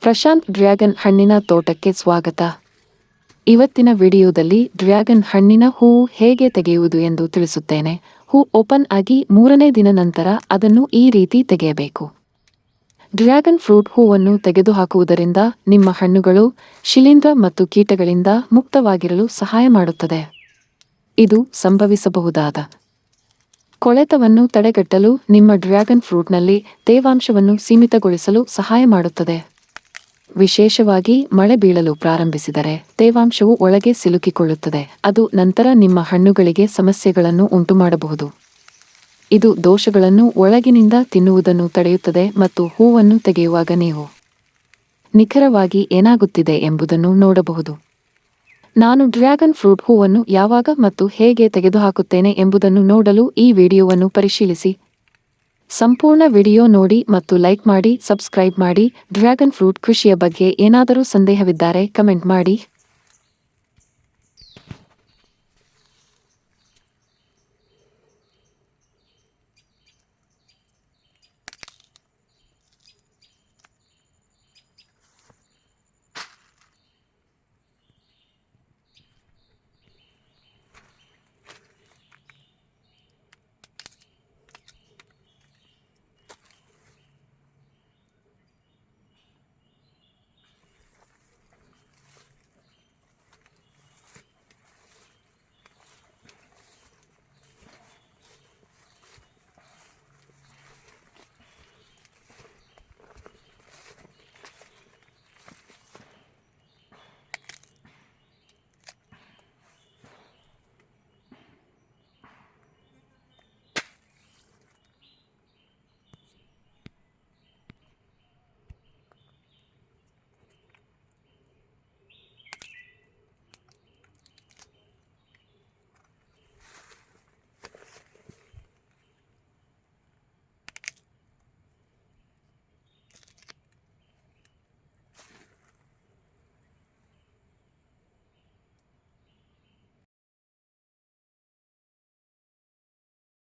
Prashant dragon ಹಣ್ಣಿನ ತೋಟಕ್ಕೆ ಸ್ವಾಗತ. ಇವತ್ತಿನ ವಿಡಿಯೋದಲ್ಲಿ ಡ್ರ್ಯಾಗನ್ ಹಣ್ಣಿನ ಹೂವು ಹೇಗೆ ತೆಗೆಯುವುದು ಎಂದು ತಿಳಿಸುತ್ತೇನೆ. ಹೂ ಓಪನ್ ಆಗಿ 3ನೇ ದಿನ ನಂತರ ಅದನ್ನು ಈ ರೀತಿ ತೆಗೆಯಬೇಕು. ಡ್ರ್ಯಾಗನ್ ಫ್ರೂಟ್ ಹೂವನ್ನು ತೆಗೆದುಹಾಕುವುದರಿಂದ ನಿಮ್ಮ ಹಣ್ಣುಗಳು ಶಿಲೀಂಧ್ರ ಮತ್ತು ಕೀಟಗಳಿಂದ ಮುಕ್ತವಾಗಿರಲು ಸಹಾಯ ಮಾಡುತ್ತದೆ. ಇದು ಸಂಭವಿಸಬಹುದಾದ ಕೊಳೆತವನ್ನು ತಡೆಗಟ್ಟಲು ನಿಮ್ಮ ಡ್ರ್ಯಾಗನ್ ಫ್ರೂಟ್ನಲ್ಲಿ ತೇವಾಂಶವನ್ನು ಸೀಮಿತಗೊಳಿಸಲು ಸಹಾಯ ಮಾಡುತ್ತದೆ. ವಿಶೇಷವಾಗಿ ಮಳೆ ಬೀಳಲು ಪ್ರಾರಂಭಿಸಿದರೆ ತೇವಾಂಶವು ಒಳಗೆ ಸಿಲುಕಿಕೊಳ್ಳುತ್ತದೆ. ಅದು ನಂತರ ನಿಮ್ಮ ಹಣ್ಣುಗಳಿಗೆ ಸಮಸ್ಯೆಗಳನ್ನು ಉಂಟುಮಾಡಬಹುದು. ಇದು ದೋಷಗಳನ್ನು ಒಳಗಿನಿಂದ ತಿನ್ನುವುದನ್ನು ತಡೆಯುತ್ತದೆ ಮತ್ತು ಹೂವನ್ನು ತೆಗೆಯುವಾಗ ನೀವು ನಿಖರವಾಗಿ ಏನಾಗುತ್ತಿದೆ ಎಂಬುದನ್ನು ನೋಡಬಹುದು. ನಾನು ಡ್ರ್ಯಾಗನ್ ಫ್ರೂಟ್ ಹೂವನ್ನು ಯಾವಾಗ ಮತ್ತು ಹೇಗೆ ತೆಗೆದುಹಾಕುತ್ತೇನೆ ಎಂಬುದನ್ನು ನೋಡಲು ಈ ವಿಡಿಯೋವನ್ನು ಪರಿಶೀಲಿಸಿ. ಸಂಪೂರ್ಣ ವಿಡಿಯೋ ನೋಡಿ ಮತ್ತು ಲೈಕ್ ಮಾಡಿ, ಸಬ್ಸ್ಕ್ರೈಬ್ ಮಾಡಿ. ಡ್ರ್ಯಾಗನ್ ಫ್ರೂಟ್ ಕೃಷಿಯ ಬಗ್ಗೆ ಏನಾದರೂ ಸಂದೇಹವಿದ್ದರೆ ಕಮೆಂಟ್ ಮಾಡಿ.